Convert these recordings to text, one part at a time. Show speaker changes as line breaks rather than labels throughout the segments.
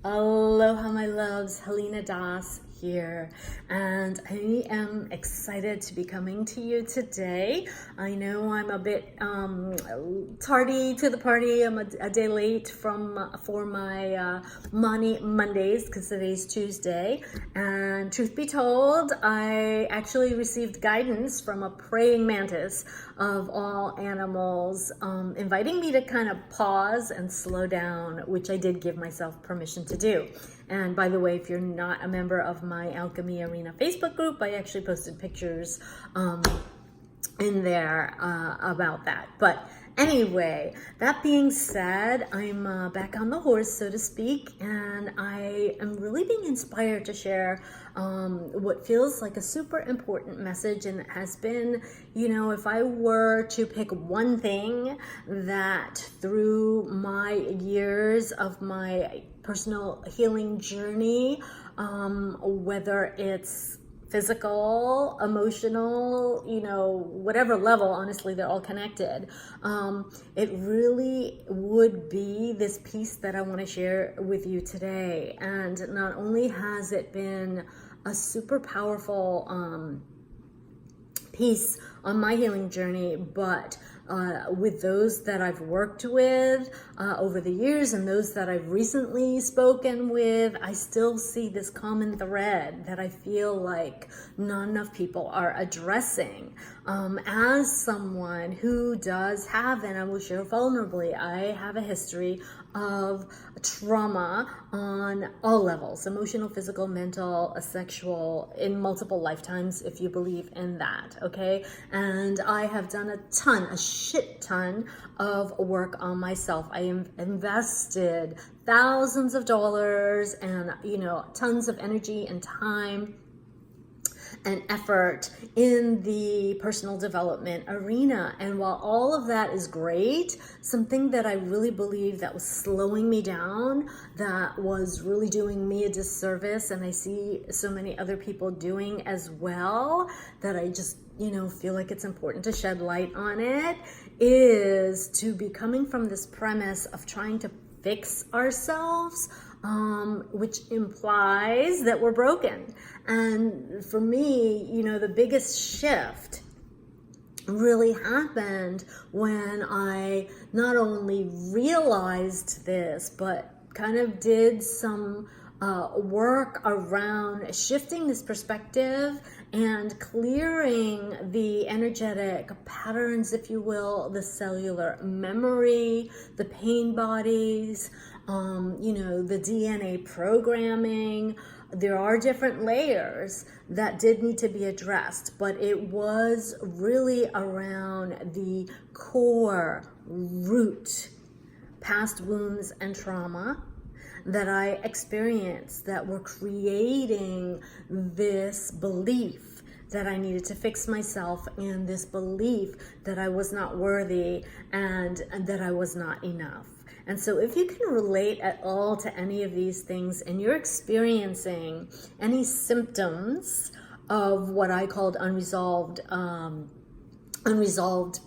Aloha, my loves. Helena Das here, and I am excited to be coming to you today. I know I'm a bit tardy to the party. I'm a day late for my Money Mondays because today's Tuesday. And truth be told, I actually received guidance from a praying mantis of all animals, inviting me to kind of pause and slow down, which I did give myself permission to do. And by the way, if you're not a member of my Alchemy Arena Facebook group, I actually posted pictures in there about that. But anyway, that being said, I'm back on the horse, so to speak, and I am really being inspired to share what feels like a super important message. And it has been, you know, if I were to pick one thing that through my years of my personal healing journey, whether it's physical, emotional, you know, whatever level, honestly, they're all connected. It really would be this piece that I want to share with you today. And not only has it been a super powerful piece on my healing journey, but with those that I've worked with over the years and those that I've recently spoken with, I still see this common thread that I feel like not enough people are addressing. As someone who does have, and I will share vulnerably, I have a history of trauma on all levels: emotional, physical, mental, sexual, in multiple lifetimes, if you believe in that, okay? And I have done a shit ton of work on myself. I invested thousands of dollars and, you know, tons of energy and time and effort in the personal development arena. And while all of that is great, something that I really believe that was slowing me down, that was really doing me a disservice, and I see so many other people doing as well, that I just, you know, feel like it's important to shed light on it, is to be coming from this premise of trying to fix ourselves, which implies that we're broken. And for me, you know, the biggest shift really happened when I not only realized this, but kind of did some work around shifting this perspective and clearing the energetic patterns, if you will, the cellular memory, the pain bodies, you know, the DNA programming. There are different layers that did need to be addressed, but it was really around the core root past wounds and trauma that I experienced that were creating this belief that I needed to fix myself, and this belief that I was not worthy and that I was not enough. And so if you can relate at all to any of these things, and you're experiencing any symptoms of what I called unresolved,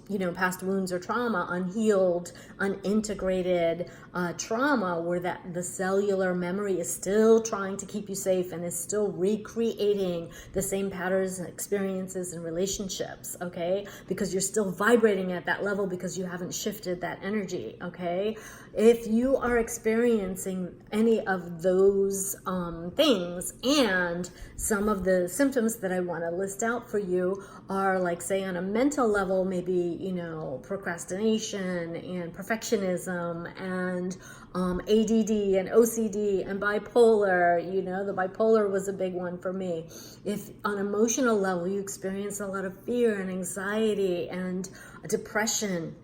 you know, past wounds or trauma, unhealed, unintegrated trauma, where that the cellular memory is still trying to keep you safe and is still recreating the same patterns and experiences and relationships, okay? Because you're still vibrating at that level because you haven't shifted that energy, okay? If you are experiencing any of those things, and some of the symptoms that I want to list out for you are, like, say, on a mental level, maybe, you know, procrastination and perfectionism and ADD and OCD and bipolar. You know, the bipolar was a big one for me. If on emotional level you experience a lot of fear and anxiety and depression,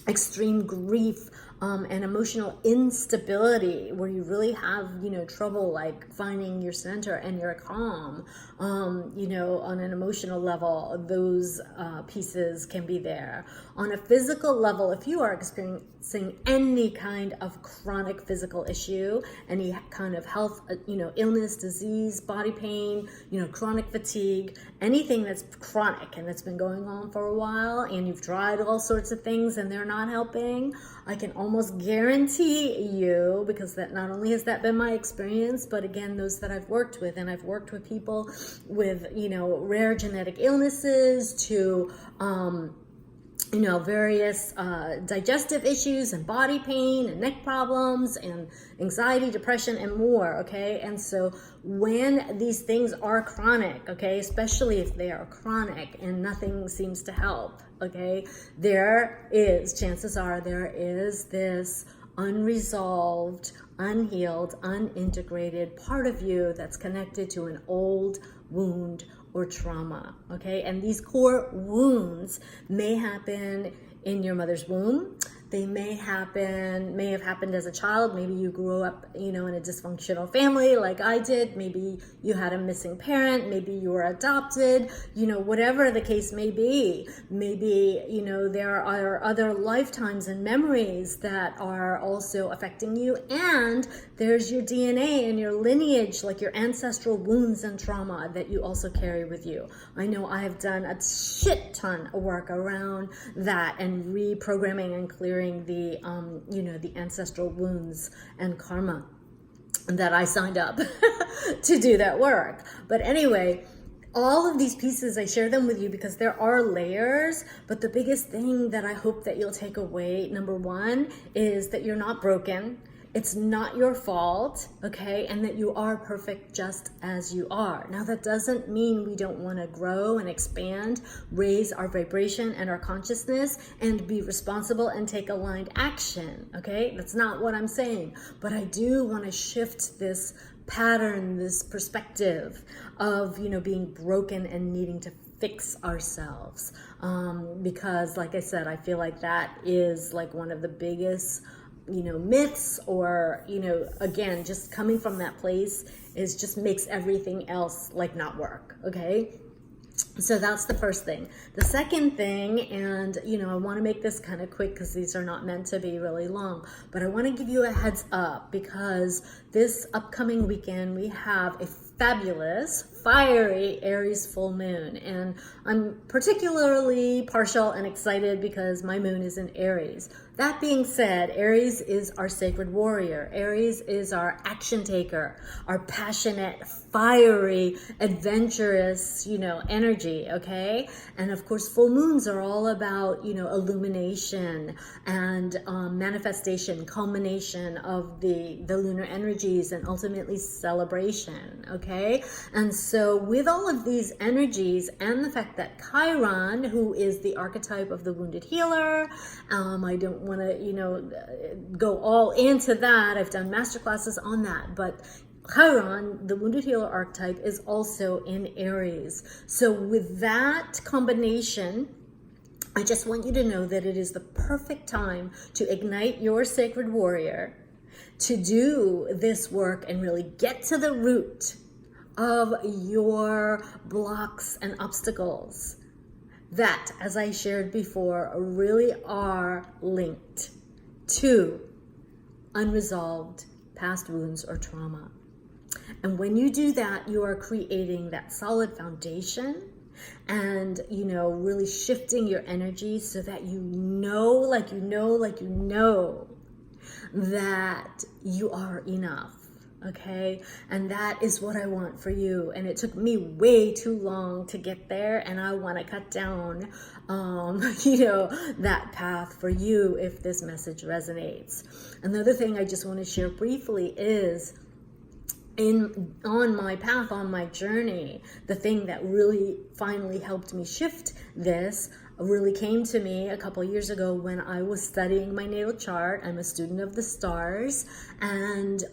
extreme grief, and emotional instability, where you really have, you know, trouble like finding your center and your calm, you know, on an emotional level, those pieces can be there. On a physical level, if you are experiencing any kind of chronic physical issue, any kind of health, you know, illness, disease, body pain, you know, chronic fatigue, anything that's chronic and that's been going on for a while, and you've tried all sorts of things and they're not helping, I can almost almost guarantee you, because that not only has that been my experience, but again, those that I've worked with, and I've worked with people with, rare genetic illnesses to, various digestive issues and body pain and neck problems and anxiety, depression, and more, okay? And so when these things are chronic, okay, especially if they are chronic and nothing seems to help, okay, chances are there is this unresolved, unhealed, unintegrated part of you that's connected to an old wound or trauma, okay? And these core wounds may happen in your mother's womb. They may have happened as a child. Maybe you grew up, in a dysfunctional family like I did. Maybe you had a missing parent. Maybe you were adopted, whatever the case may be. Maybe, there are other lifetimes and memories that are also affecting you. And there's your DNA and your lineage, like your ancestral wounds and trauma that you also carry with you. I know I have done a shit ton of work around that and reprogramming and clearing the ancestral wounds and karma that I signed up to do that work. But anyway, all of these pieces, I share them with you because there are layers, but the biggest thing that I hope that you'll take away, number one, is that you're not broken. It's not your fault, okay? And that you are perfect just as you are. Now, that doesn't mean we don't want to grow and expand, raise our vibration and our consciousness, and be responsible and take aligned action, okay? That's not what I'm saying. But I do want to shift this pattern, this perspective of, being broken and needing to fix ourselves. Because, like I said, I feel like that is like one of the biggest myths, or, again, just coming from that place just makes everything else like not work. Okay. So that's the first thing. The second thing, and I want to make this kind of quick because these are not meant to be really long, but I want to give you a heads up because this upcoming weekend we have a fabulous, fiery Aries full moon, and I'm particularly partial and excited because my moon is in Aries. That being said, Aries is our sacred warrior. Aries is our action taker, our passionate, fiery, adventurous, energy, okay? And of course, full moons are all about, illumination and manifestation, culmination of the lunar energies, and ultimately celebration, okay? And so with all of these energies and the fact that Chiron, who is the archetype of the wounded healer, I don't want to, go all into that. I've done masterclasses on that, but Chiron, the wounded healer archetype, is also in Aries. So with that combination, I just want you to know that it is the perfect time to ignite your sacred warrior, to do this work and really get to the root of your blocks and obstacles that, as I shared before, really are linked to unresolved past wounds or trauma. And when you do that, you are creating that solid foundation and, really shifting your energy so that you know that you are enough. Okay, and that is what I want for you. And it took me way too long to get there, and I want to cut down, that path for you if this message resonates. Another thing I just want to share briefly is on my path, on my journey, the thing that really finally helped me shift this really came to me a couple years ago when I was studying my natal chart. I'm a student of the stars, and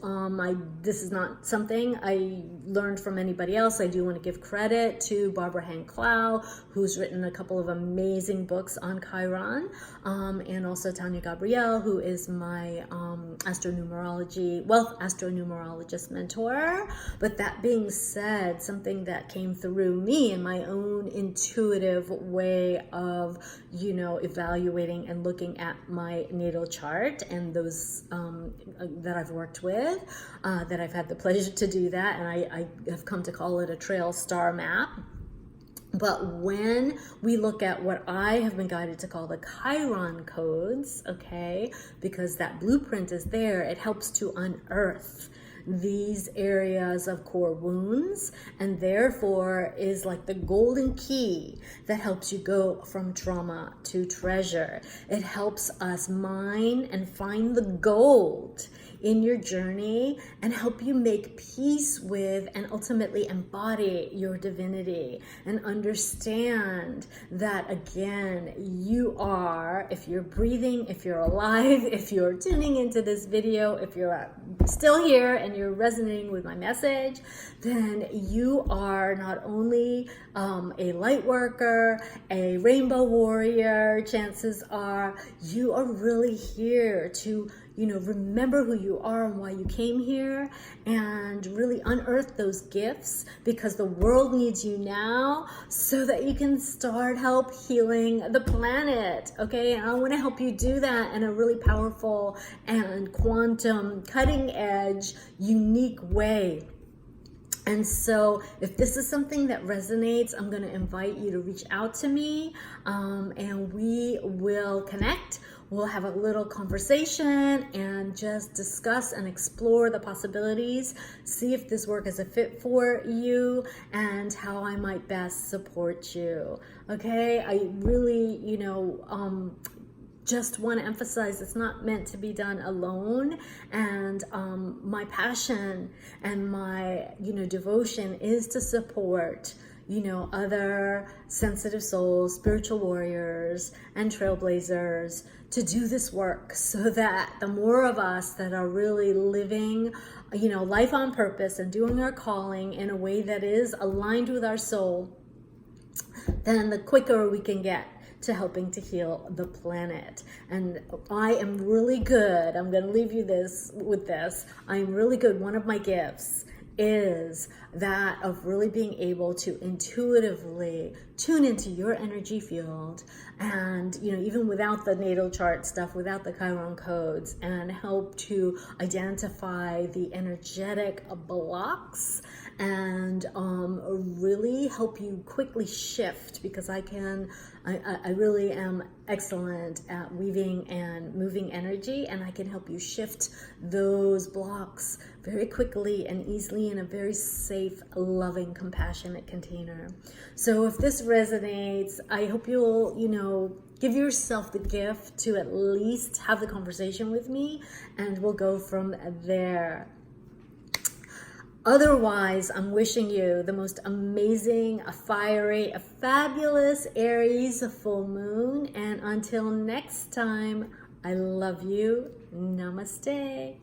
this is not something I learned from anybody else. I do want to give credit to Barbara Hand-Clow, who's written a couple of amazing books on Chiron, and also Tanya Gabrielle, who is my wealth astronumerologist mentor. But that being said, something that came through me in my own intuitive way of evaluating and looking at my natal chart and those that I've worked with, that I've had the pleasure to do that, and I have come to call it a trail star map. But when we look at what I have been guided to call the Chiron Codes, okay, because that blueprint is there, it helps to unearth these areas of core wounds, and therefore is like the golden key that helps you go from trauma to treasure. It helps us mine and find the gold in your journey and help you make peace with and ultimately embody your divinity and understand that, again, you are, if you're breathing, if you're alive, if you're tuning into this video, if you're still here and you're resonating with my message, then you are not only a light worker, a rainbow warrior. Chances are you are really here to, you know, remember who you are and why you came here, and really unearth those gifts, because the world needs you now so that you can start help healing the planet. Okay, and I want to help you do that in a really powerful and quantum, cutting edge, unique way. And so if this is something that resonates, I'm going to invite you to reach out to me, and we will connect. We'll have a little conversation and just discuss and explore the possibilities, see if this work is a fit for you and how I might best support you. Okay, I really, you know, just want to emphasize it's not meant to be done alone, and my passion and my, you know, devotion is to support, you know, other sensitive souls, spiritual warriors, and trailblazers to do this work, so that the more of us that are really living, you know, life on purpose and doing our calling in a way that is aligned with our soul, then the quicker we can get to helping to heal the planet. And I am really good. I'm going to leave you with this. I'm really good. One of my gifts is that of really being able to intuitively tune into your energy field, and, you know, even without the natal chart stuff, without the Chiron codes, and help to identify the energetic blocks and really help you quickly shift, because I really am excellent at weaving and moving energy, and I can help you shift those blocks very quickly and easily in a very safe, loving, compassionate container. So if this resonates, I hope you'll, you know, give yourself the gift to at least have the conversation with me, and we'll go from there. Otherwise, I'm wishing you the most amazing, a fiery, a fabulous Aries full moon. And until next time, I love you. Namaste.